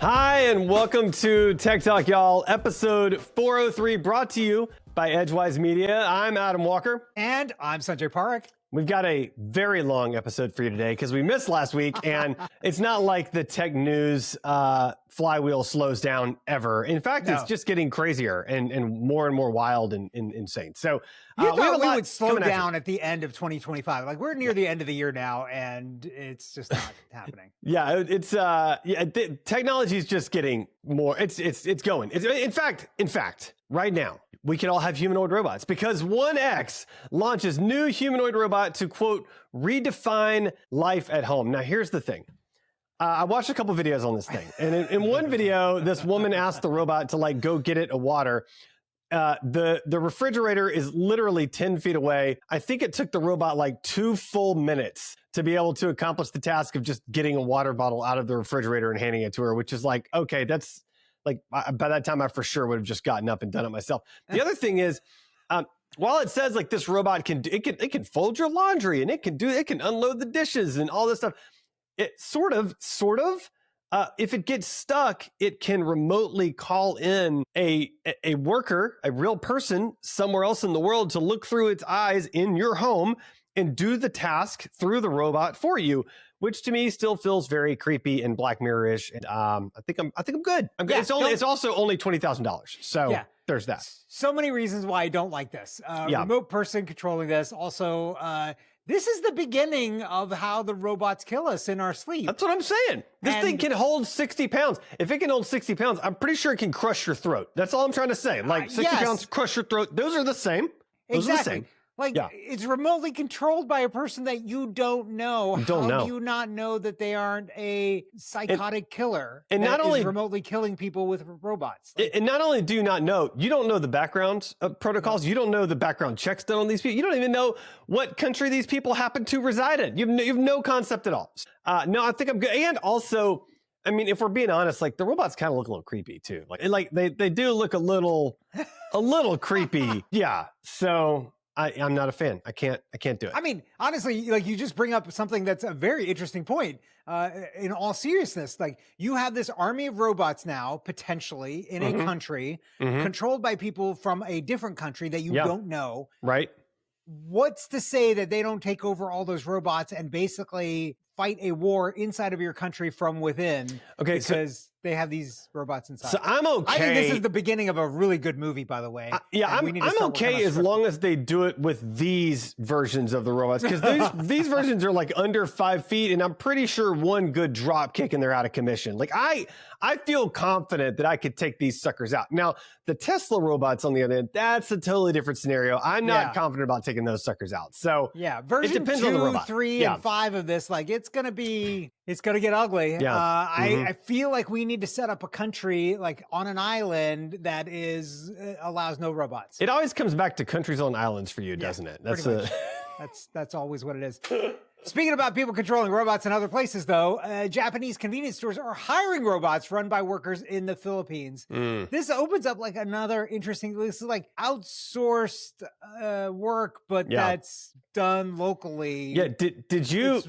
Hi, and welcome to Tech Talk, y'all. Episode 403, brought to you by Edgewise.Media. I'm Adam Walker. And I'm Sanjay Parekh. We've got a very long episode for you today because we missed last week, and it's not like the tech news flywheel slows down ever. In fact, It's just getting crazier and more wild and insane. So you thought we would slow down at the end of 2025. Like, we're near the end of the year now, and it's just not happening. Yeah, technology is just getting more. It's going. In fact, right now, we can all have humanoid robots because 1X launches new humanoid robot to, quote, redefine life at home. Now, here's the thing. I watched a couple videos on this thing. And in one video, this woman asked the robot to, like, go get it a water. The refrigerator is literally 10 feet away. I think it took the robot like 2 full minutes to be able to accomplish the task of just getting a water bottle out of the refrigerator and handing it to her, which is like, okay, that's... Like, by that time, I for sure would have just gotten up and done it myself. The other thing is, while it says like this robot can fold your laundry and it can unload the dishes and all this stuff, it sort of, if it gets stuck, it can remotely call in a worker, a real person somewhere else in the world to look through its eyes in your home and do the task through the robot for you, which to me still feels very creepy and Black Mirror-ish. And I think I'm good. I'm good. Yeah, it's also only $20,000. So there's that. So many reasons why I don't like this. Remote person controlling this. Also, this is the beginning of how the robots kill us in our sleep. That's what I'm saying. This thing can hold 60 pounds. If it can hold 60 pounds, I'm pretty sure it can crush your throat. That's all I'm trying to say. Like 60 pounds, crush your throat. Those are the same. Those are the same. Like, it's remotely controlled by a person that you don't know. How do you not know that they aren't a psychotic killer and not only remotely killing people with robots? And not only do you not know, you don't know the background protocols. You don't know the background checks done on these people. You don't even know what country these people happen to reside in. You have no concept at all. No, I think I'm good. And also, I mean, if we're being honest, like the robots kind of look a little creepy too. Like they do look a little creepy. Yeah. So I'm not a fan. I can't do it. I mean, honestly, like you just bring up something that's a very interesting point. In all seriousness, like you have this army of robots now, potentially in a country controlled by people from a different country that you don't know. Right. What's to say that they don't take over all those robots and basically fight a war inside of your country from within? Okay, because they have these robots inside. So I'm okay. I think this is the beginning of a really good movie, by the way. I'm okay as long as they do it with these versions of the robots, because these versions are like under 5 feet, and I'm pretty sure one good drop kick and they're out of commission. Like I feel confident that I could take these suckers out. Now, the Tesla robots, on the other end, that's a totally different scenario. I'm not confident about taking those suckers out. So version it depends 2, on the robot. 3, and 5 of this, like it's gonna get ugly. I feel like we need to set up a country like on an island that allows no robots. It always comes back to countries on islands for you, doesn't it? That's always what it is. Speaking about people controlling robots in other places, though, Japanese convenience stores are hiring robots run by workers in the Philippines. This opens up like another interesting, this is like outsourced work, but that's done locally. Yeah. Did you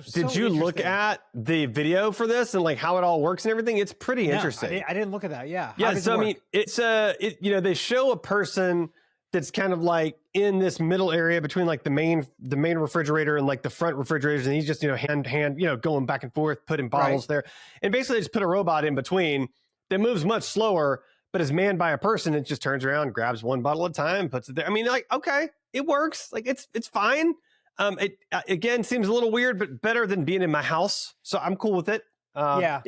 look at the video for this and like how it all works and everything? It's pretty interesting. I didn't look at that. Yeah. Yeah. So, I mean, it's they show a person that's kind of like in this middle area between like the main refrigerator and like the front refrigerators. And he's just, hand, going back and forth, putting bottles there. And basically they just put a robot in between that moves much slower, but is manned by a person. It just turns around, grabs one bottle at a time, puts it there. I mean, like, okay, it works. Like it's fine. It again seems a little weird, but better than being in my house. So I'm cool with it. Yeah.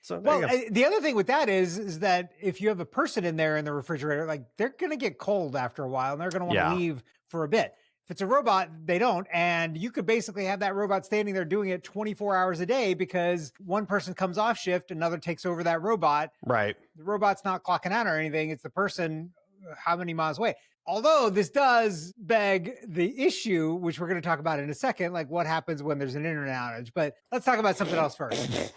So the other thing with that is that if you have a person in there in the refrigerator, like they're going to get cold after a while and they're going to want to leave for a bit. If it's a robot, they don't. And you could basically have that robot standing there doing it 24 hours a day because one person comes off shift, another takes over that robot. Right. The robot's not clocking out or anything. It's the person how many miles away. Although this does beg the issue, which we're going to talk about in a second, like what happens when there's an internet outage. But let's talk about something else first.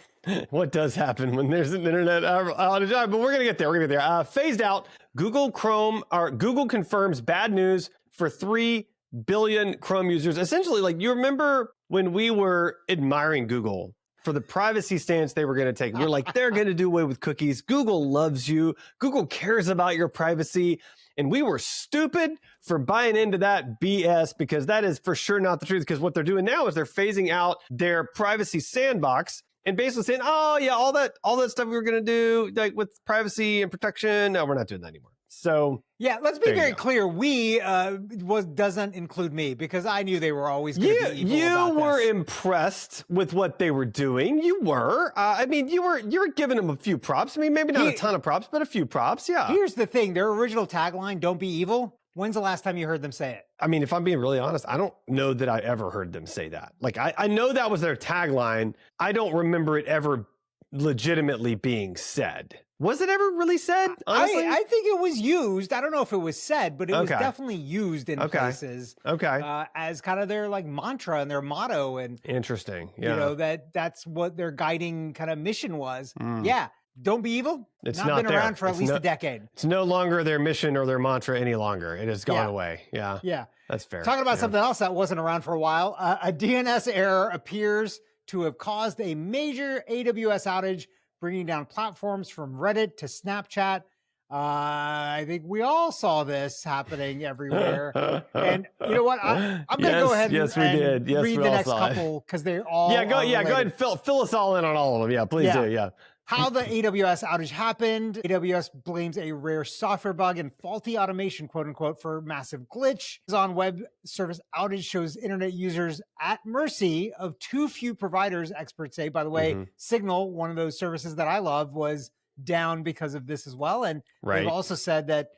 What does happen when there's an internet outage? But we're going to get there. Phased out. Google confirms bad news for 3 billion Chrome users. Essentially, like you remember when we were admiring Google for the privacy stance they were going to take. We're like, they're going to do away with cookies. Google loves you. Google cares about your privacy. And we were stupid for buying into that BS, because that is for sure not the truth. Because what they're doing now is they're phasing out their privacy sandbox and basically saying, oh yeah, all that stuff we were going to do, like with privacy and protection, no, we're not doing that anymore. So yeah, let's be very clear. We doesn't include me, because I knew they were always going to be evil you about were this. impressed with what they were doing. You were. I mean, you were giving them a few props. I mean, maybe not a ton of props, but a few props. Yeah. Here's the thing: their original tagline, "Don't be evil." When's the last time you heard them say it? I mean, if I'm being really honest, I don't know that I ever heard them say that. Like, I know that was their tagline. I don't remember it ever legitimately being said. Was it ever really said? Honestly? I think it was used. I don't know if it was said, but it was definitely used in places. As kind of their like mantra and their motto. And interesting. Yeah. You know, that's what their guiding kind of mission was. Yeah. Don't be evil. It's not been around for at least a decade. It's no longer their mission or their mantra any longer. It has gone away. Yeah. Yeah. That's fair. Talking about something else that wasn't around for a while, a DNS error appears to have caused a major AWS outage, bringing down platforms from Reddit to Snapchat. I think we all saw this happening everywhere. And you know what? I'm going to go ahead and read the next couple, because they all go ahead. Fill us all in on all of them. Yeah, please do. Yeah. How the AWS outage happened. AWS blames a rare software bug and faulty automation, quote unquote, for massive glitch. Amazon Web Service outage shows internet users at mercy of too few providers, experts say. By the way, Signal, one of those services that I love, was down because of this as well. And they've also said that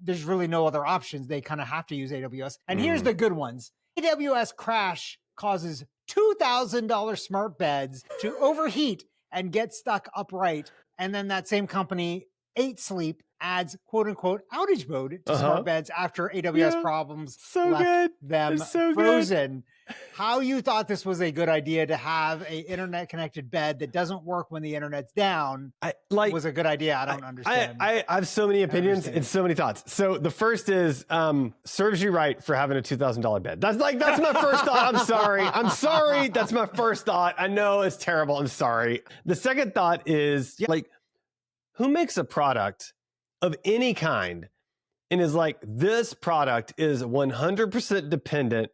there's really no other options. They kind of have to use AWS. And here's the good ones. AWS crash causes $2,000 smart beds to overheat and get stuck upright. And then that same company, 8 Sleep, adds quote unquote outage mode to smart beds after AWS problems left them frozen. How you thought this was a good idea to have a internet connected bed that doesn't work when the internet's down was a good idea. I don't understand. I have so many opinions and so many thoughts. So the first is serves you right for having a $2,000 bed. That's my first thought. I'm sorry. That's my first thought. I know it's terrible. I'm sorry. The second thought is who makes a product of any kind and is like, this product is 100% dependent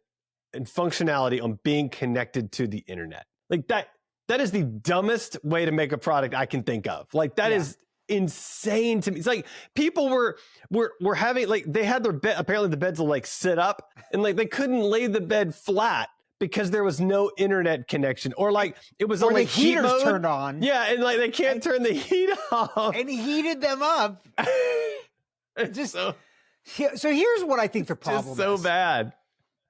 and functionality on being connected to the internet? Like that is the dumbest way to make a product I can think of. Like that is insane to me. It's like people were having, like, they had their bed, apparently the beds will like sit up, and like they couldn't lay the bed flat because there was no internet connection, or like it was only the heaters turned on. Yeah, and like they can't turn the heat off. And heated them up. So here's what I think the problem is. So bad.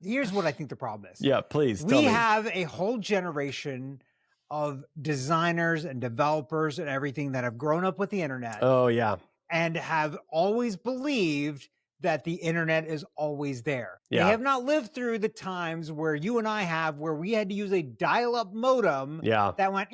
Here's what I think the problem is. Yeah, please. We have a whole generation of designers and developers and everything that have grown up with the internet. Oh, yeah. And have always believed that the internet is always there. Yeah. They have not lived through the times where you and I have, where we had to use a dial-up modem that went,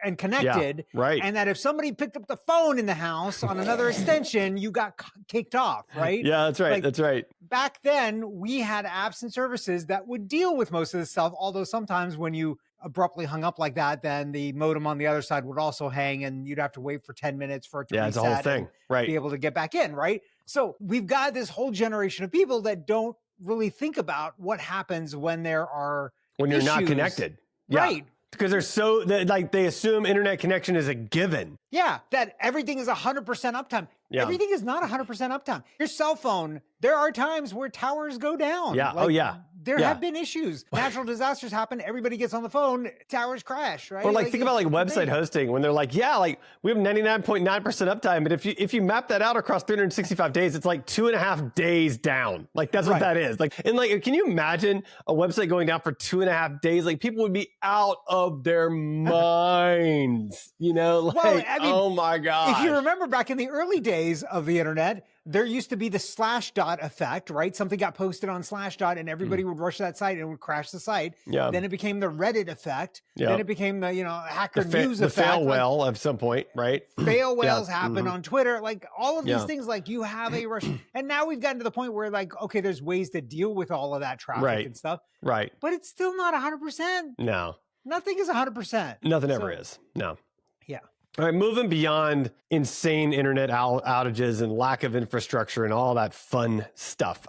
and connected. Yeah, right. And that if somebody picked up the phone in the house on another extension, you got kicked off, right? Yeah, that's right. That's right. Back then, we had apps and services that would deal with most of this stuff, although sometimes when you abruptly hung up like that, then the modem on the other side would also hang, and you'd have to wait for 10 minutes for it to reset. It's a whole thing, right? Be able to get back in, right? So we've got this whole generation of people that don't really think about what happens when there are you're not connected. Right. Because they assume internet connection is a given. Yeah, that everything is 100% uptime. Yeah. Everything is not 100% uptime. Your cell phone, there are times where towers go down. Yeah. There have been issues. Natural disasters happen. Everybody gets on the phone. Towers crash, right? Or think about website hosting, when they're like, we have 99.9% uptime, but if you map that out across 365 days, it's like 2.5 days down. Like that's what that is. Can you imagine a website going down for 2.5 days? Like people would be out of their minds. Oh my God. If you remember back in the early days of the internet, there used to be the /dot effect, right? Something got posted on /dot and everybody would rush to that site and it would crash the site. Yeah. Then it became the Reddit effect. Yeah. Then it became the, hacker news effect. The fail whale at some point, right? Fail whales happen on Twitter. Like all of these things, like you have a rush. And now we've gotten to the point where okay, there's ways to deal with all of that traffic and stuff. Right. But it's still not 100%. No. Nothing is 100%. Nothing ever is. No. Yeah. All right, moving beyond insane internet outages and lack of infrastructure and all that fun stuff.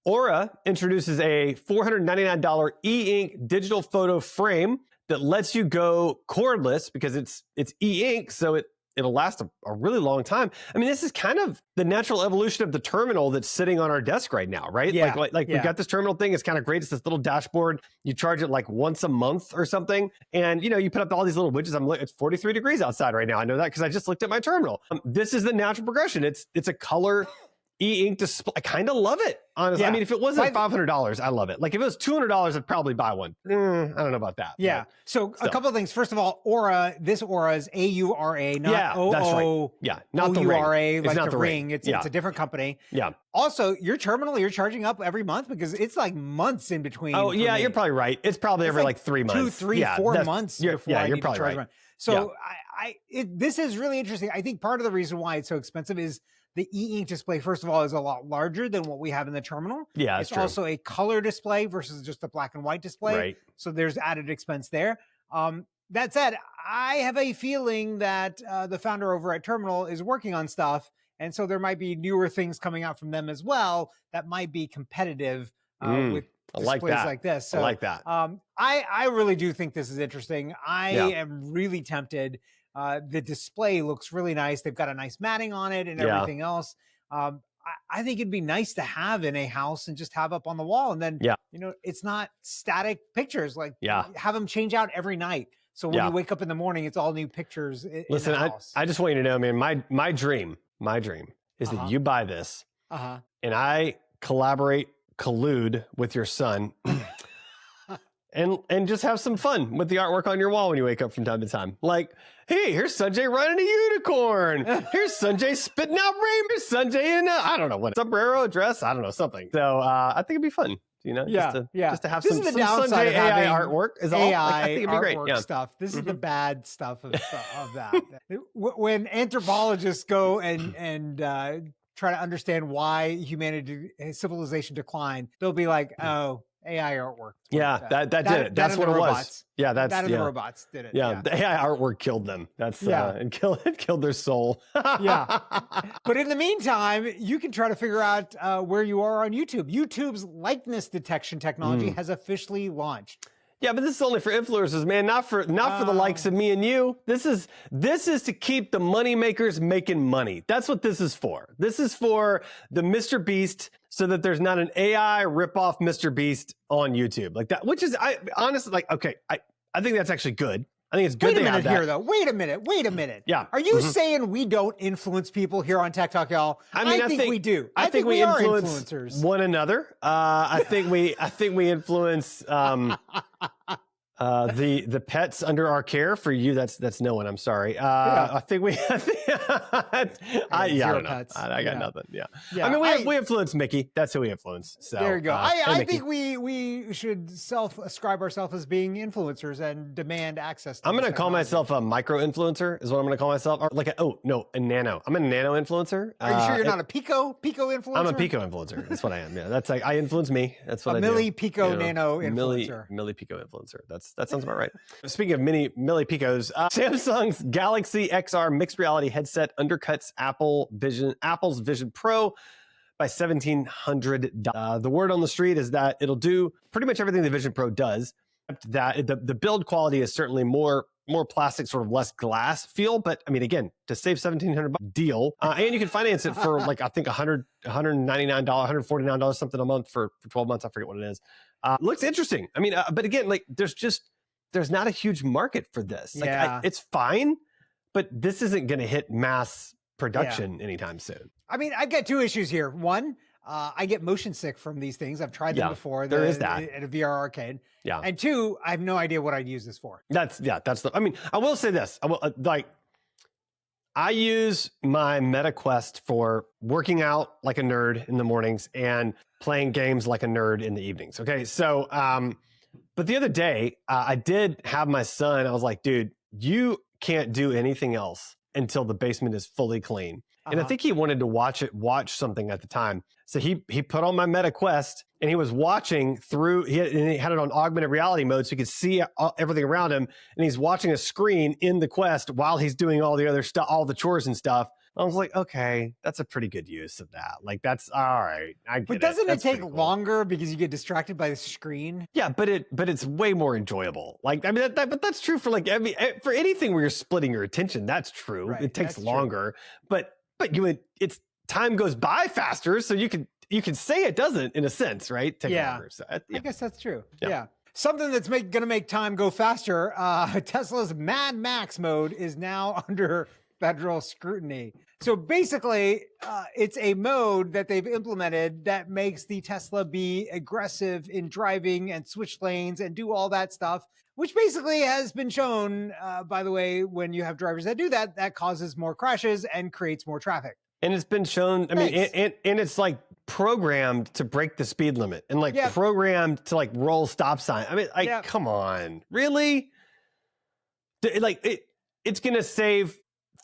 Aura introduces a $499 e-ink digital photo frame that lets you go cordless because it's e-ink, so it'll last a really long time. I mean, this is kind of the natural evolution of the terminal that's sitting on our desk right now, right? Yeah, Like we've got this terminal thing. It's kind of great. It's this little dashboard. You charge it like once a month or something. And, you put up all these little widgets. It's 43 degrees outside right now. I know that because I just looked at my terminal. This is the natural progression. It's a color e-ink display. I kind of love it, honestly. Yeah. I mean, if it wasn't $500, I love it. Like if it was $200, I'd probably buy one. I don't know about that. Yeah. So a couple of things. First of all, Aura, this Aura is A-U-R-A, not O-O. That's right. Yeah, not the ring. O-U-R-A, It's like not the ring. It's a different company. Yeah. Also, your terminal, you're charging up every month because it's like months in between. Oh, yeah, you're probably right. It's probably every like 3 months. 2, 3, 4 months before I you're need probably to charge right. one. So this is really interesting. I think part of the reason why it's so expensive is the e-ink display, first of all, is a lot larger than what we have in the terminal. Yeah, it's true. also a color display versus just a black and white display. Right. So there's added expense there. That said, I have a feeling that the founder over at Terminal is working on stuff. And so there might be newer things coming out from them as well that might be competitive with displays like this. So, I like that. I really do think this is interesting. I am really tempted. The display looks really nice. They've got a nice matting on it and everything else. I think it'd be nice to have in a house and just have up on the wall. And then, it's not static pictures. Like have them change out every night. So when you wake up in the morning, it's all new pictures. Listen, in the house. I just want you to know, man, my dream is that you buy this and I collude with your son and just have some fun with the artwork on your wall when you wake up from time to time. Like, hey, here's Sanjay riding a unicorn. Here's Sanjay spitting out rain. Here's Sanjay in I don't know what, sombrero, dress, I don't know, something. So I think it'd be fun. Just to have some Sanjay AI artwork is all. I think it'd be great. Stuff. This is the bad stuff of that. When anthropologists go and try to understand why civilization declined, they'll be like, oh, AI artwork. Yeah, that did it. That's what it was. Yeah, that and the robots did it. Yeah, the AI artwork killed them. That's and killed their soul. But in the meantime, you can try to figure out where you are on YouTube. YouTube's likeness detection technology has officially launched. Yeah, but this is only for influencers, man, not for the likes of me and you. This is to keep the money makers making money. That's what this is for. This is for the Mr. Beast, so that there's not an AI ripoff Mr. Beast on YouTube like that. Which is, I honestly like. Okay, I think that's actually good. I think it's good. Wait a minute here, though. Wait a minute. Yeah. Are you saying we don't influence people here on Tech Talk, y'all? I mean, I think we do. I think we are influence influencers. one another. I think we influence the pets under our care. For you, that's no one. I'm sorry. I think we. I don't know. Pets. I got nothing. Yeah. I mean, we influence Mickey. That's who we influence. So there you go. I think we should ascribe ourselves as being influencers and demand access to I'm going to call myself a micro influencer is what I'm going to call myself. Or like a nano. I'm a nano influencer. Are you sure you're not a pico influencer? I'm a pico influencer. That's what I am. Yeah. That's like, I influence me. That's what I do. Milli pico nano influencer. Milli pico influencer. That sounds about right. Speaking of milli picos, Samsung's Galaxy XR mixed reality headset undercuts Apple's Vision Pro by $1,700. The word on the street is that it'll do pretty much everything the Vision Pro does. That the build quality is certainly more plastic, sort of less glass feel. But I mean, again, to save $1,700 deal, and you can finance it for like I think $199, $149 something a month for 12 months. I forget what it is. Looks interesting. I mean, but again, like there's not a huge market for this. Like, it's fine, but this isn't going to hit mass production anytime soon. I mean, I've got two issues here. One, I get motion sick from these things. I've tried them before. There is that at a VR arcade. Yeah. And two, I have no idea what I'd use this for. I mean, I will say this. I use my Meta Quest for working out like a nerd in the mornings and playing games like a nerd in the evenings. Okay. So, but the other day, I did have my son. I was like, dude, you can't do anything else until the basement is fully clean. And I think he wanted to watch something at the time. So he put on my Meta Quest and he was watching through, he had it on augmented reality mode so he could see everything around him. And he's watching a screen in the Quest while he's doing all the other stuff, all the chores and stuff. I was like, okay, that's a pretty good use of that. Like, that's all right. I get But doesn't it take cool. longer because you get distracted by the screen? Yeah, but it's way more enjoyable. Like, I mean, but that's true for like, I mean, for anything where you're splitting your attention, that's true. Right, it takes that's longer, but it's time goes by faster, so you can say it doesn't in a sense, right? Take longer. So, I guess that's true. Yeah. Something that's going to make time go faster. Tesla's Mad Max mode is now under federal scrutiny. So basically, it's a mode that they've implemented that makes the Tesla be aggressive in driving and switch lanes and do all that stuff, which basically has been shown, by the way, when you have drivers that do that, that causes more crashes and creates more traffic. And it's been shown, I mean, and it's like programmed to break the speed limit and like programmed to like roll stop sign. I mean, like, come on, really? Like it's going to save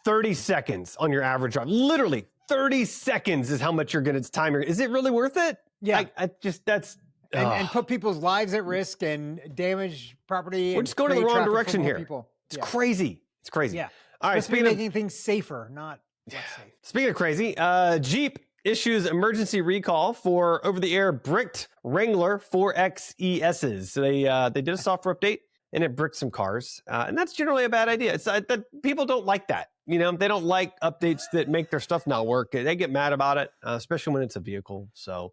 30 seconds on your average drive. Literally 30 seconds is how much you're going to time. Is it really worth it? Yeah. I just, that's. And put people's lives at risk and damage property. We're just going in the wrong direction here. It's crazy. It's crazy. Yeah. All right. Speaking of making things safer, not less safe. Speaking of crazy, Jeep issues emergency recall for over-the-air bricked Wrangler 4X ESs. So they did a software update and it bricked some cars, and that's generally a bad idea. It's that people don't like that. You know, they don't like updates that make their stuff not work. They get mad about it, especially when it's a vehicle. So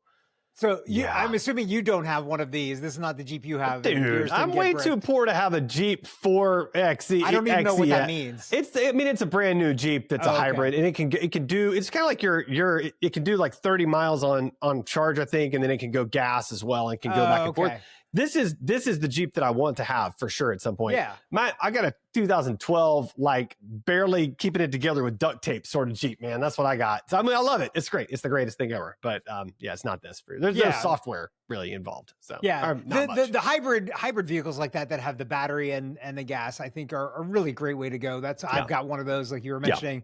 I'm assuming you don't have one of these. This is not the Jeep you have. Dude, I'm way too poor to have a Jeep 4X. I don't even know what that means. It's a brand new Jeep that's a hybrid, and it can do. It's kind of like it can do like 30 miles on charge, I think, and then it can go gas as well, and can go back and forth. This is the Jeep that I want to have for sure at some point. Yeah, I got a 2012 like barely keeping it together with duct tape sort of Jeep, man. That's what I got. So I mean, I love it. It's great. It's the greatest thing ever. But it's not this. There's no software really involved. So the hybrid vehicles like that have the battery and the gas, I think are a really great way to go. I've got one of those, like you were mentioning.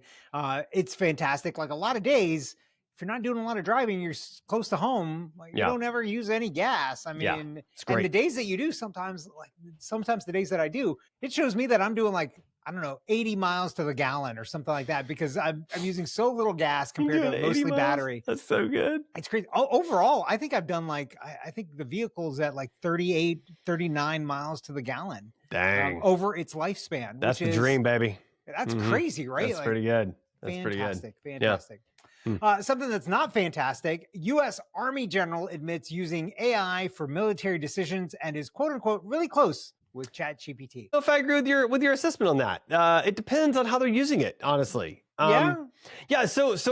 It's fantastic. Like a lot of days, if you're not doing a lot of driving, you're close to home, like you don't ever use any gas. I mean, and the days that you do, sometimes the days that I do, it shows me that I'm doing like, I don't know, 80 miles to the gallon or something like that, because I'm using so little gas compared to mostly battery. That's so good. It's crazy. Overall, I think I've done like, I think the vehicle's at like 38, 39 miles to the gallon. Dang. Over its lifespan. That's the dream, baby. That's crazy, right? That's pretty good. That's fantastic, pretty good. Fantastic. Something that's not fantastic, U.S. Army general admits using AI for military decisions and is quote unquote really close with ChatGPT. If I agree with your assessment on that, it depends on how they're using it, honestly. So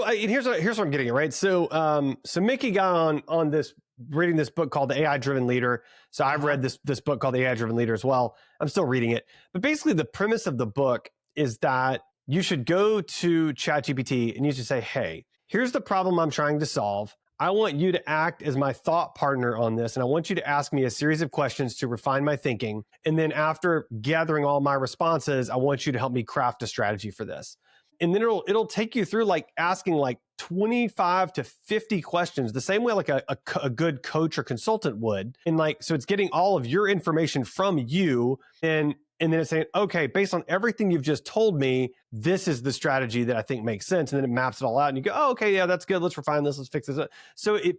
here's what I'm getting at, right? So Mickey got on this, reading this book called The AI Driven Leader. So I've read this book called The AI Driven Leader as well. I'm still reading it, but basically the premise of the book is that you should go to ChatGPT and you should say, hey, here's the problem I'm trying to solve. I want you to act as my thought partner on this, and I want you to ask me a series of questions to refine my thinking. And then after gathering all my responses, I want you to help me craft a strategy for this. And then it'll take you through like asking like 25 to 50 questions, the same way like a good coach or consultant would. And like, so it's getting all of your information from you, and then it's saying, okay, based on everything you've just told me, this is the strategy that I think makes sense. And then it maps it all out and you go, oh, okay, yeah, that's good. Let's refine this. Let's fix this. So it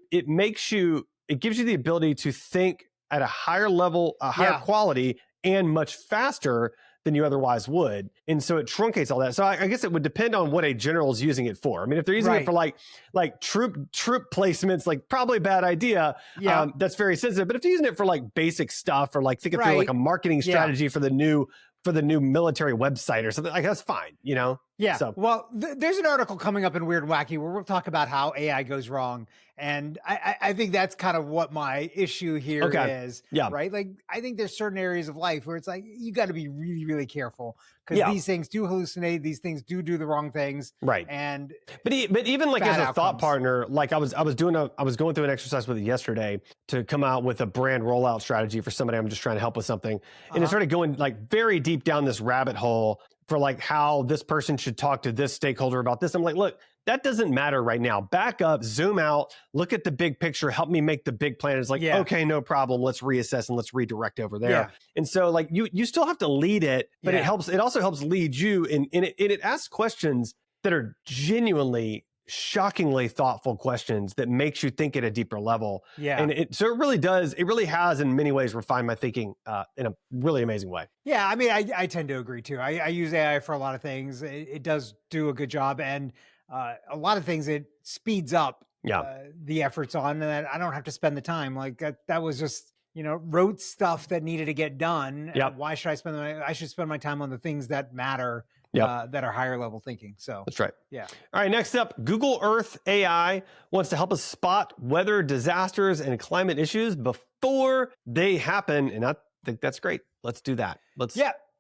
gives you the ability to think at a higher level, a higher quality, and much faster than you otherwise would. And so it truncates all that. So I guess it would depend on what a general is using it for. I mean, if they're using it for like troop placements, like probably a bad idea. That's very sensitive. But if they're using it for like basic stuff or like thinking through like a marketing strategy for the new military website or something, like that's fine, you know? Yeah. So. Well, there's an article coming up in Weird and Wacky where we'll talk about how AI goes wrong. And I think that's kind of what my issue here is. Yeah. Right. Like, I think there's certain areas of life where it's like, you got to be really, really careful because these things do hallucinate. These things do the wrong things. Right. And but even like as a thought partner, like I was going through an exercise with it yesterday to come out with a brand rollout strategy for somebody I'm just trying to help with something. And it started going like very deep down this rabbit hole for like how this person should talk to this stakeholder about this. I'm like, look, that doesn't matter right now. Back up, zoom out, look at the big picture, help me make the big plan. It's like, okay, no problem. Let's reassess and let's redirect over there. Yeah. And so like you still have to lead it, but Yeah. it also helps lead you and it asks questions that are genuinely shockingly thoughtful questions that makes you think at a deeper level. Yeah. And it really has in many ways refined my thinking in a really amazing way. Yeah, I mean, I tend to agree too. I use AI for a lot of things. It does do a good job, and a lot of things it speeds up the efforts on, and I don't have to spend the time. Like that was just, rote stuff that needed to get done. Yep. Why should I should spend my time on the things that matter, that are higher level thinking. So that's right. Yeah. All right, next up, Google Earth AI wants to help us spot weather disasters and climate issues before they happen. And I think that's great. Let's do that.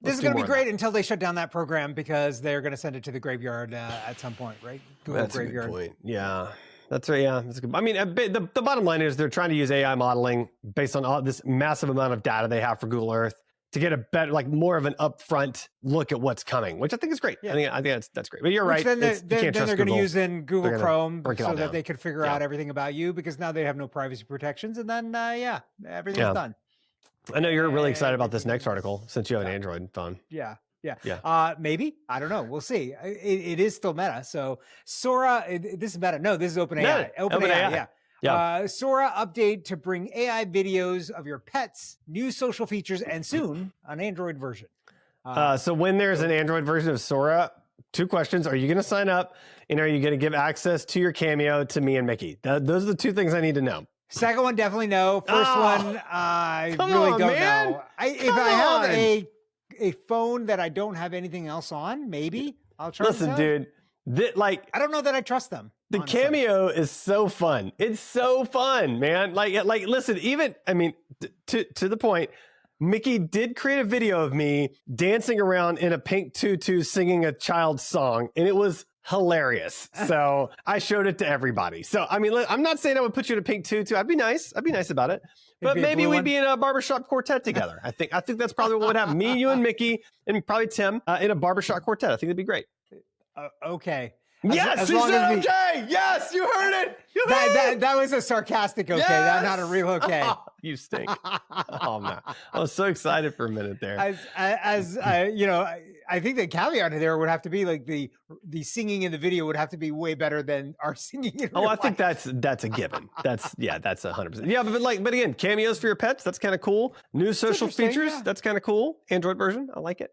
This is going to be great until they shut down that program, because they're going to send it to the graveyard at some point, right? Google that's graveyard. A good point. Yeah. That's right. Yeah, that's good. I mean, the bottom line is they're trying to use AI modeling based on all this massive amount of data they have for Google Earth to get a better, like more of an upfront look at what's coming, which I think is great. Yeah. I think that's great. But you're right. Then they're going to use in Google Chrome so that they could figure out everything about you, because now they have no privacy protections, and then everything's done. I know you're really excited about this next article since you have an Android phone. Yeah. Maybe. I don't know. We'll see. It is still Meta. So Sora, this is Meta. No, this is OpenAI. OpenAI. Yeah. Sora update to bring AI videos of your pets, new social features, and soon an Android version. So when there's an Android version of Sora, 2 questions. Are you going to sign up? And are you going to give access to your Cameo to me and Mickey? Those are the 2 things I need to know. Second one, definitely no. First one, I really don't know. If I have a phone that I don't have anything else on, maybe I'll try. Listen, dude, I don't know that I trust them. The honestly. Cameo is so fun. It's so fun, man. Like listen, even, I mean, to the point, Mickey did create a video of me dancing around in a pink tutu singing a child's song, and it was hilarious. So I showed it to everybody. So, I mean, I'm not saying I would put you in a pink tutu. I'd be nice about it. But maybe we'd be in a barbershop quartet together. I think that's probably what would happen. Me, you, and Mickey, and probably Tim in a barbershop quartet. I think that'd be great. Okay. Yes, he said okay. Yes, you heard it. That was a sarcastic okay. Yes. Not a real okay. You stink. Oh man, I was so excited for a minute there. I think the caveat there would have to be like the singing in the video would have to be way better than our singing in real life. Think that's a given. That's 100%. Yeah, but again, cameos for your pets. That's kind of cool. New social features. Yeah. That's kind of cool. Android version. I like it.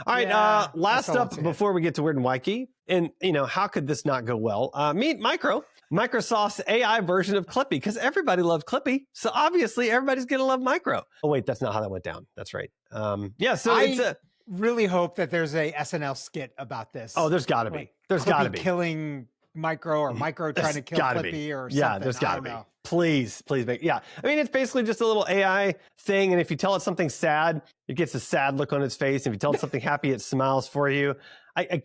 All right. Last up before we get to Weird and Wacky, and how could this not go well? Meet Microsoft's AI version of Clippy, because everybody loves Clippy. So obviously everybody's going to love Micro. Oh, wait, that's not how that went down. That's right. So really hope that there's a SNL skit about this. Oh, there's got to be. There's got to be. Killing Micro, or Micro trying to kill Clippy or something. Yeah, there's got to be. Please make. Yeah. I mean, it's basically just a little AI thing. And if you tell it something sad, it gets a sad look on its face. If you tell it something happy, it smiles for you. I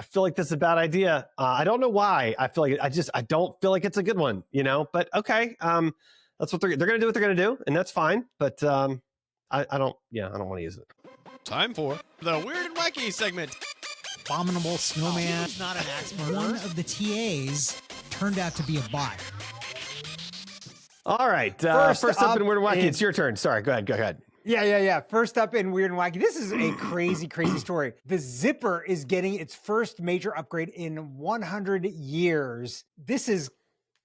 feel like this is a bad idea. I don't know why. I feel like I don't feel like it's a good one, but okay. That's what they're going to do what they're going to do. And that's fine. But I don't want to use it. Time for the Weird and Wacky segment. Abominable snowman. He's not an axe murderer. One of the TAs turned out to be a bot. All right. First up in Weird and Wacky, it's your turn. Sorry, go ahead. Yeah. First up in Weird and Wacky, this is a crazy story. The Zipper is getting its first major upgrade in 100 years. This is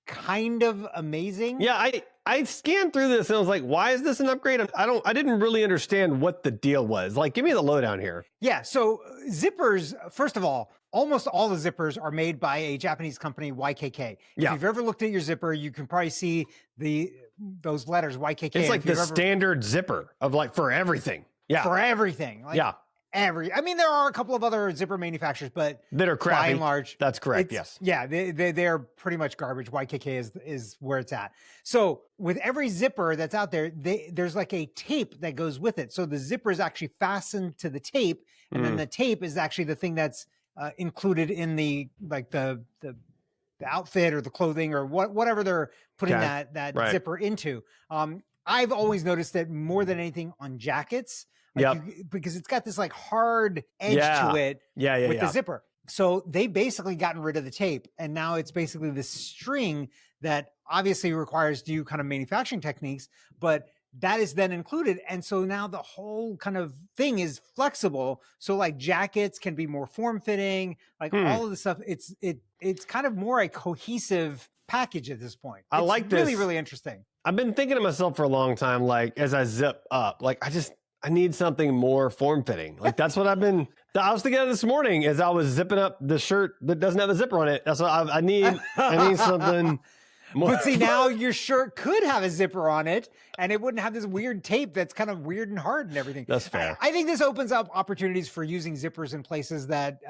kind of amazing. Yeah, I scanned through this and I was like, why is this an upgrade? I didn't really understand what the deal was. Like, give me the lowdown here. Yeah, so zippers, first of all, almost all the zippers are made by a Japanese company, YKK. If you've ever looked at your zipper, you can probably see those letters, YKK. It's like the standard zipper of for everything. Yeah. For everything. I mean, there are a couple of other zipper manufacturers, but that are crappy. By and large, that's correct. Yes. Yeah, they're pretty much garbage. YKK is where it's at. So with every zipper that's out there, there's like a tape that goes with it. So the zipper is actually fastened to the tape, and then the tape is actually the thing that's included in the outfit or the clothing or whatever they're putting that zipper into. I've always noticed that more than anything on jackets. Because it's got this hard edge to it with the zipper. So they basically gotten rid of the tape, and now it's basically this string that obviously requires new kind of manufacturing techniques, but that is then included. And so now the whole kind of thing is flexible. So like jackets can be more form fitting, like all of the stuff. It's kind of more a cohesive package at this point. I It's like really, this. really interesting. I've been thinking to myself for a long time, like as I zip up, like I need something more form fitting. Like that's what I was thinking of this morning as I was zipping up the shirt that doesn't have a zipper on it. That's what I need. I need something more. But see, now your shirt could have a zipper on it, and it wouldn't have this weird tape that's kind of weird and hard and everything. That's fair. I think this opens up opportunities for using zippers in places that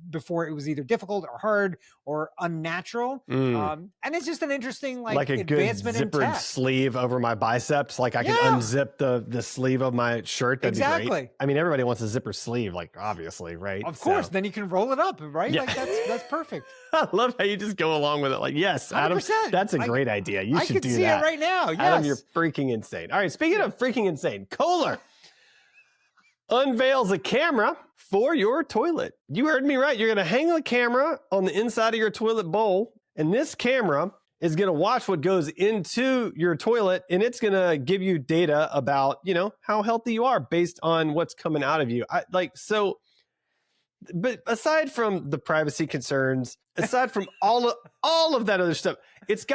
before it was either difficult or hard or unnatural. And it's just an interesting like a good advancement in zippered tech. sleeve over my biceps. Like I can unzip the sleeve of my shirt. That'd be Exactly. great. I mean, everybody wants a zipper sleeve, like obviously, right? Of course, So, then you can roll it up, right? Yeah. Like that's perfect. I love how you just go along with it. Like, yes, Adam, 100%. that's a great idea. You I should can do see that. it right now. Yes. Adam, you're freaking insane. All right, speaking of freaking insane, Kohler unveils a camera for your toilet. You heard me right. You're going to hang the camera on the inside of your toilet bowl, and this camera is going to watch what goes into your toilet, and it's going to give you data about, how healthy you are based on what's coming out of you. But aside from the privacy concerns, aside from all of that other stuff, it's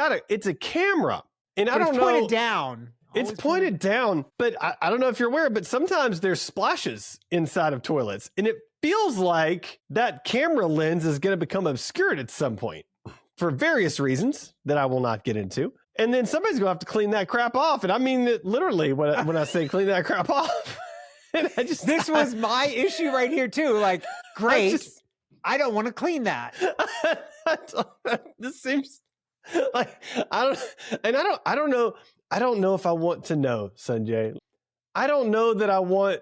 a camera. And I don't know. Pointed down. It's Always pointed down, but I don't know if you're aware, but sometimes there's splashes inside of toilets. And it feels like that camera lens is going to become obscured at some point for various reasons that I will not get into. And then somebody's going to have to clean that crap off. And I mean it literally when I say clean that crap off. And This was my issue right here too. Like, great. I don't want to clean that. This seems like I don't know if I want to know, Sanjay. I don't know that I want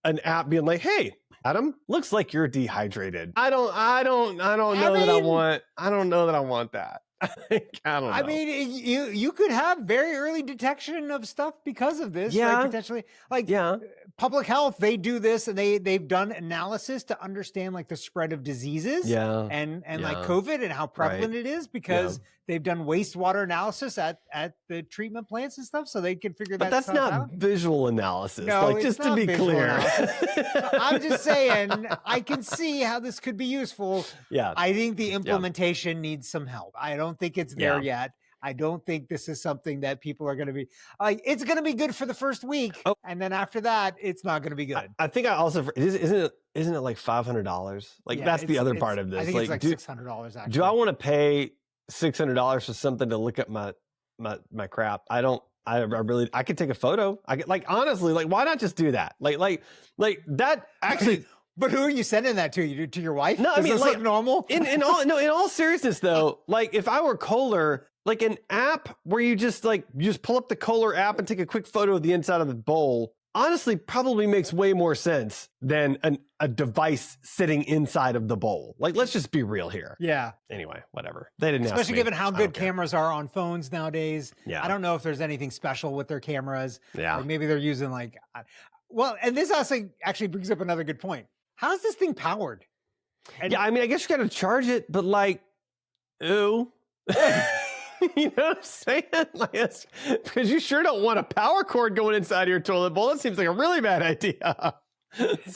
an app being like, "Hey, Adam, looks like you're dehydrated." I don't know that I want that. I don't know. I mean, you could have very early detection of stuff because of this. Yeah. Like potentially, like public health, they do this and they've done analysis to understand like the spread of diseases. Yeah. And like Yeah. COVID and how prevalent Right. it is because they've done wastewater analysis at the treatment plants and stuff, so they can figure But that that's stuff not out. visual analysis. No, like it's just to not be visual clear. analysis. I'm just saying, I can see how this could be useful. Yeah. I think the implementation needs some help. I don't think it's there yet. I don't think this is something that people are going to be like. It's going to be good for the first week, and then after that, it's not going to be good. I think I also isn't it like $500? Like Yeah, that's the it's- other it's- part of this. I think it's like $600. Actually, do I want to pay $600 for something to look at my crap? I could take a photo. Honestly, like why not just do that? Like that actually. But who are you sending that to? To your wife? No, I Does mean, this like, look normal. In all seriousness though, like if I were Kohler, like an app where you just pull up the Kohler app and take a quick photo of the inside of the bowl, honestly probably makes way more sense than a device sitting inside of the bowl. Like, let's just be real here. Yeah. Anyway, whatever. They didn't ask Especially me. given how I don't good care. cameras are on phones nowadays. Yeah. I don't know if there's anything special with their cameras. Yeah. Like maybe they're using and this actually brings up another good point. How is this thing powered? Yeah, I mean, I guess you got to charge it, but ooh. You know what I'm saying? Because you sure don't want a power cord going inside your toilet bowl. That seems like a really bad idea.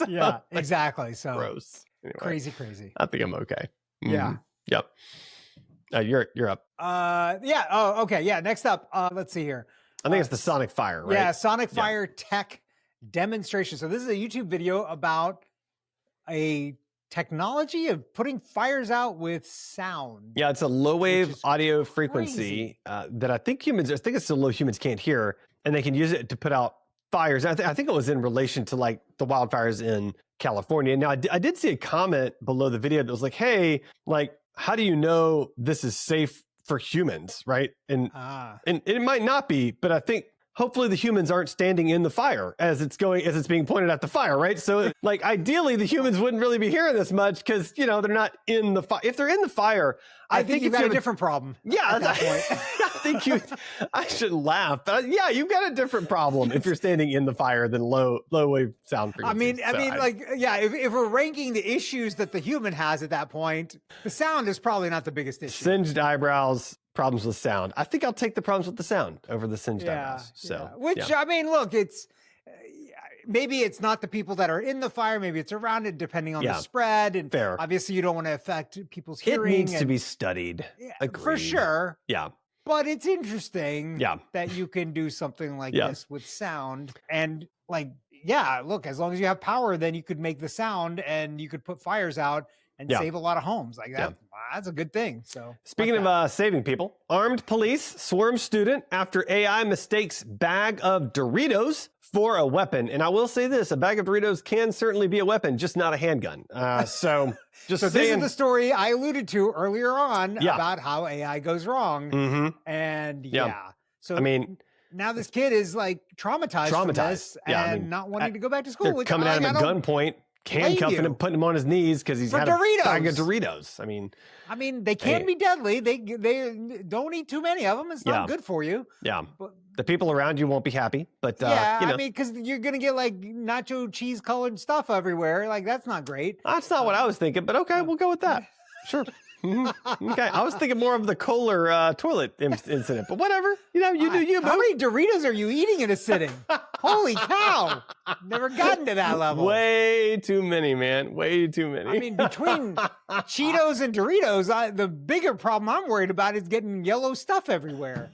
Yeah, exactly. So Gross. Anyway, crazy. I think I'm okay. Yeah. Yep. You're up. Yeah. Oh, okay. Yeah. Next up, let's see here. I think it's the Sonic Fire, right? Yeah, Sonic Fire tech demonstration. So this is a YouTube video about a technology of putting fires out with sound. Yeah, it's a low wave is audio frequency that I think it's so low humans can't hear, and they can use it to put out fires. I think it was in relation to like the wildfires in California. Now, I did see a comment below the video that was like, hey, like, how do you know this is safe for humans, right? And it might not be, but I think hopefully the humans aren't standing in the fire as it's being pointed at the fire, right? So like ideally the humans wouldn't really be hearing this much because, you know, they're not in the fire. If they're in the fire, I think you've got a different problem. Yeah, at that point. I think I shouldn't laugh, but yeah, you've got a different problem if you're standing in the fire than low wave sound frequencies. If we're ranking the issues that the human has at that point, the sound is probably not the biggest issue. Singed eyebrows, problems with sound. I think I'll take the problems with the sound over the singed eyebrows. So, I mean, look, it's maybe it's not the people that are in the fire. Maybe it's around it, depending on the spread. And fair. Obviously, you don't want to affect people's It hearing. needs to be studied. For sure. Yeah. But it's interesting Yeah. that you can do something like this with sound. And like, yeah, look, as long as you have power, then you could make the sound and you could put fires out and save a lot of homes. Like that, that's a good thing. So speaking of saving people, armed police swarm student after AI mistakes bag of Doritos for a weapon. And I will say this, a bag of Doritos can certainly be a weapon, just not a handgun. So this is the story I alluded to earlier on about how AI goes wrong. Mm-hmm. And so I mean, now this kid is like traumatized from this and not wanting to go back to school. They're coming at him at gunpoint, handcuffing him, putting him on his knees because he's had a bag of Doritos. I mean, they can be deadly. They don't eat too many of them. It's not good for you. Yeah. But, the people around you won't be happy, but I mean, because you're gonna get like nacho cheese colored stuff everywhere. Like that's not great. That's not what I was thinking, but okay, we'll go with that. Sure. Okay, I was thinking more of the Kohler toilet incident, but whatever. You know, you do you. How many Doritos are you eating in a sitting? Holy cow! Never gotten to that level. Way too many, man. Way too many. I mean, between Cheetos and Doritos, the bigger problem I'm worried about is getting yellow stuff everywhere.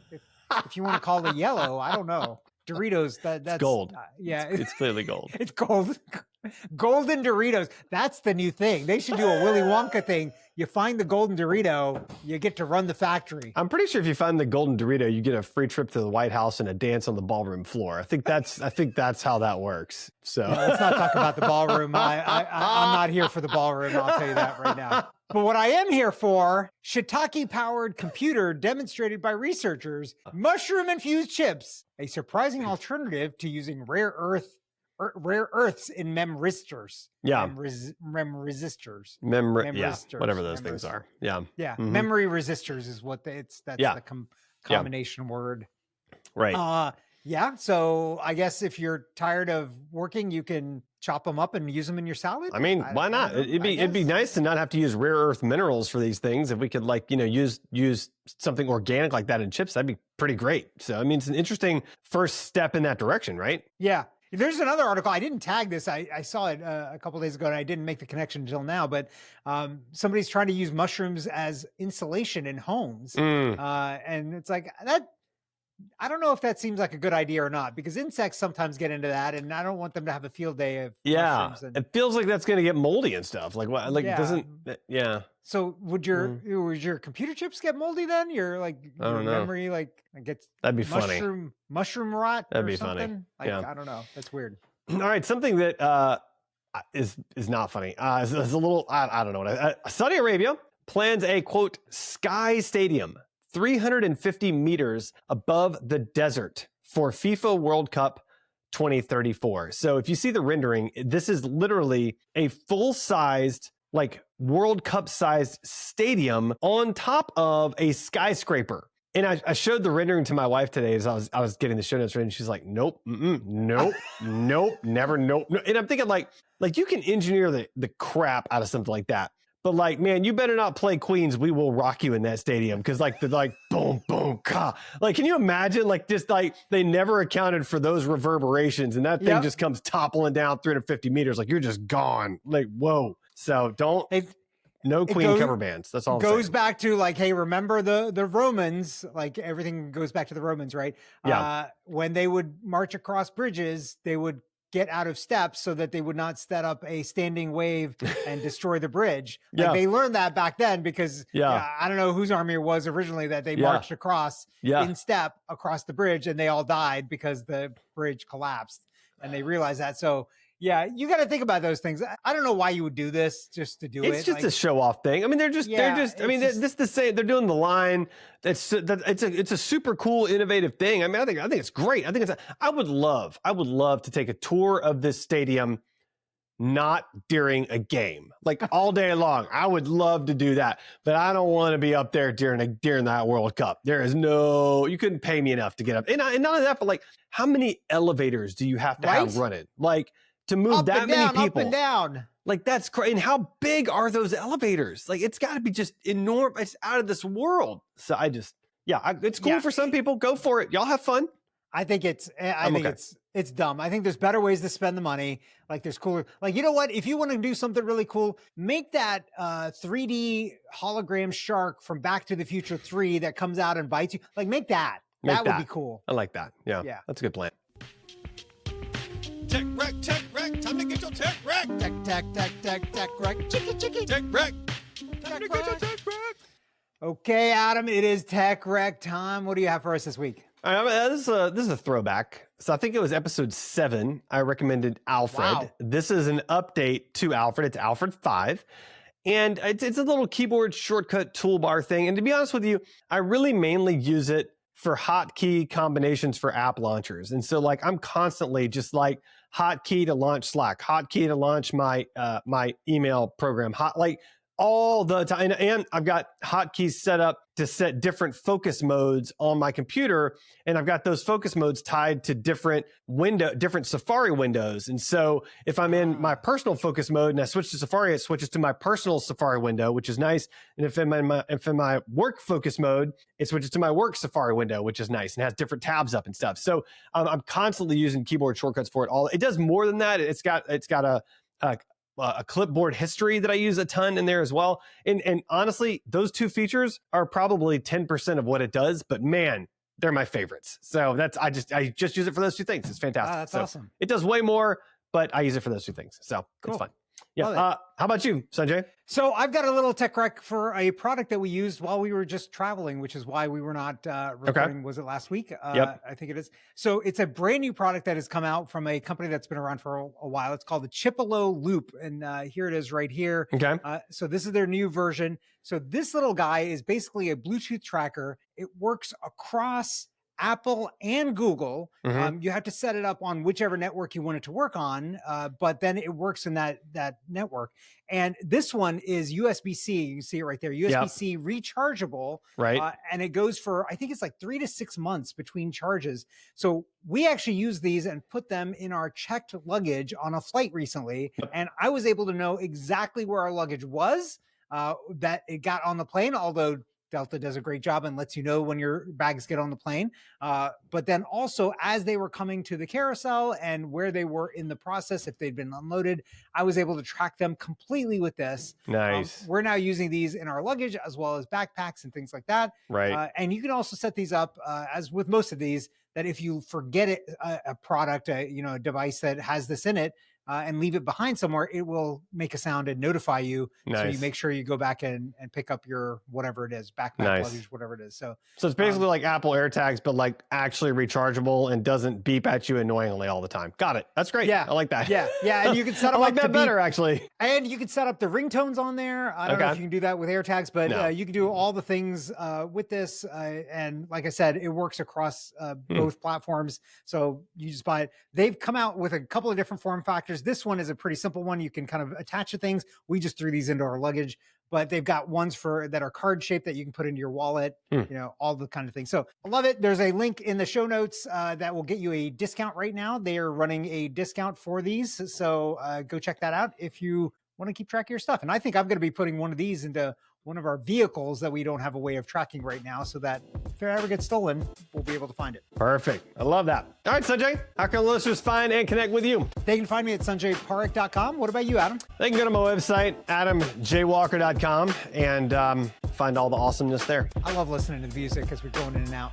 If you want to call it yellow, I don't know. Doritos, that's gold. It's clearly gold. It's gold. Golden Doritos. That's the new thing. They should do a Willy Wonka thing. You find the golden Dorito, you get to run the factory. I'm pretty sure if you find the golden Dorito, you get a free trip to the White House and a dance on the ballroom floor. I think that's how that works. So let's not talk about the ballroom. I'm not here for the ballroom. I'll tell you that right now. But what I am here for, shiitake-powered computer demonstrated by researchers, mushroom-infused chips, a surprising alternative to using rare earths in memristors. Yeah. Memrisistors. Whatever those things are. Yeah. Yeah. Mm-hmm. Memory resistors is what that's the combination word. Right. So I guess if you're tired of working, you can chop them up and use them in your salad. I mean, why not? It'd be nice to not have to use rare earth minerals for these things. If we could use something organic like that in chips, that'd be pretty great. So I mean, it's an interesting first step in that direction, right? Yeah. There's another article. I didn't tag this. I saw it a couple days ago and I didn't make the connection until now, but somebody's trying to use mushrooms as insulation in homes. And it's like that. I don't know if that seems like a good idea or not, because insects sometimes get into that, and I don't want them to have a field day of mushrooms. It feels like that's going to get moldy and stuff. Like what? Like doesn't? So would your computer chips get moldy then? Your memory gets that'd be mushroom rot. That'd be something? funny. I don't know. That's weird. All right, something that is not funny. Is a little I don't know. Saudi Arabia plans a quote sky stadium 350 meters above the desert for FIFA World Cup 2034. So if you see the rendering, this is literally a full-sized, like World Cup-sized stadium on top of a skyscraper. And I showed the rendering to my wife today as I was getting the show notes ready, and she's like, nope, nope, never, nope. And I'm thinking like you can engineer the crap out of something like that. But like, man, you better not play Queens. We will rock you in that stadium because boom, boom, ka. Like, can you imagine? Like, just like they never accounted for those reverberations, and that thing just comes toppling down 350 meters. Like you're just gone. Like, whoa. So no Queen cover bands. That's all. It goes back to like, hey, remember the Romans? Like everything goes back to the Romans, right? Yeah. When they would march across bridges, they would get out of steps so that they would not set up a standing wave and destroy the bridge. They learned that back then because I don't know whose army it was originally that they marched across in step across the bridge and they all died because the bridge collapsed and they realized that. So Yeah, you got to think about those things. I don't know why you would do this just to do it. It's just Like, a show off thing. I mean, they're just, I mean, it's this the same. They're doing the line. It's a super cool, innovative thing. I mean, I think it's great. I think I would love to take a tour of this stadium, not during a game, like all day long. I would love to do that, but I don't want to be up there during that World Cup. There is you couldn't pay me enough to get up. And not only that, but like, how many elevators do you have to have running? Like, to move up that and many down, people, up and down. like that's crazy. And how big are those elevators? Like, it's got to be just enormous. It's out of this world. So it's cool for some people. Go for it. Y'all have fun. I think it's dumb. I think there's better ways to spend the money. Like, there's cooler. Like, you know what? If you want to do something really cool, make that 3D hologram shark from Back to the Future 3 that comes out and bites you. Like, make that. That would be cool. I like that. Yeah. That's a good plan. Tech wreck, time to get your tech wreck. Tech wreck. Chicky. Tech wreck. Time to get your tech wreck. Okay, Adam, it is Tech Wreck time. What do you have for us this week? All right, this is a throwback. So I think it was episode 7. I recommended Alfred. Wow. This is an update to Alfred. It's Alfred 5. And it's a little keyboard shortcut toolbar thing. And to be honest with you, I really mainly use it for hotkey combinations for app launchers. And so, like, I'm constantly just like hotkey to launch Slack, hotkey to launch my my email program, like all the time. And I've got hotkeys set up to set different focus modes on my computer. And I've got those focus modes tied to different Safari windows. And so if I'm in my personal focus mode and I switch to Safari, it switches to my personal Safari window, which is nice. And if I'm in my work focus mode, it switches to my work Safari window, which is nice and has different tabs up and stuff. So I'm constantly using keyboard shortcuts for it all. It does more than that. It's got a clipboard history that I use a ton in there as well. And honestly, those two features are probably 10% of what it does, but man, they're my favorites. So I just use it for those two things. It's fantastic. That's awesome. It does way more, but I use it for those two things. So Cool. It's fun. Yeah. Love How about you, Sanjay? So I've got a little tech rec for a product that we used while we were just traveling, which is why we were not recording. Was it last week? Yep. I think it is. So it's a brand new product that has come out from a company that's been around for a while. It's called the Chipolo Loop. And here it is right here. Okay. So this is their new version. So this little guy is basically a Bluetooth tracker. It works across Apple and Google. You have to set it up on whichever network you want it to work on, but then it works in that network. And this one is USB-C. You can see it right there. USB-C rechargeable. Right. And it goes for, I think it's like 3 to 6 months between charges. So we actually use these and put them in our checked luggage on a flight recently. And I was able to know exactly where our luggage was, that it got on the plane, although Delta does a great job and lets you know when your bags get on the plane. But then also as they were coming to the carousel and where they were in the process, if they'd been unloaded, I was able to track them completely with this. Nice. We're now using these in our luggage as well as backpacks and things like that. Right. And you can also set these up as with most of these, that if you forget a product, a device that has this in it, and leave it behind somewhere, it will make a sound and notify you. Nice. So you make sure you go back and pick up your whatever it is, backpack, luggage, whatever it is. So it's basically like Apple AirTags, but like actually rechargeable and doesn't beep at you annoyingly all the time. Got it. That's great. Yeah. I like that. Yeah. And you can set I up like to that better, actually. And you can set up the ringtones on there. I don't know if you can do that with AirTags, but you can do all the things with this. And like I said, it works across both platforms. So you just buy it. They've come out with a couple of different form factors. This one is a pretty simple one. You can kind of attach to things. We just threw these into our luggage, but they've got ones that are card shaped that you can put into your wallet, all the kind of things. So I love it. There's a link in the show notes that will get you a discount right now. They are running a discount for these. So go check that out if you want to keep track of your stuff. And I think I'm going to be putting one of these into one of our vehicles that we don't have a way of tracking right now, so that if it ever gets stolen, we'll be able to find it. Perfect. I love that. All right, Sanjay, how can listeners find and connect with you? They can find me at sanjayparekh.com. What about you, Adam? They can go to my website, adamjwalker.com, and find all the awesomeness there. I love listening to the music because we're going in and out.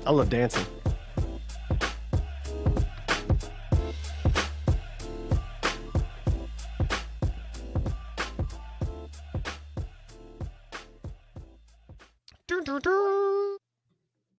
I love dancing. Doo, doo, doo.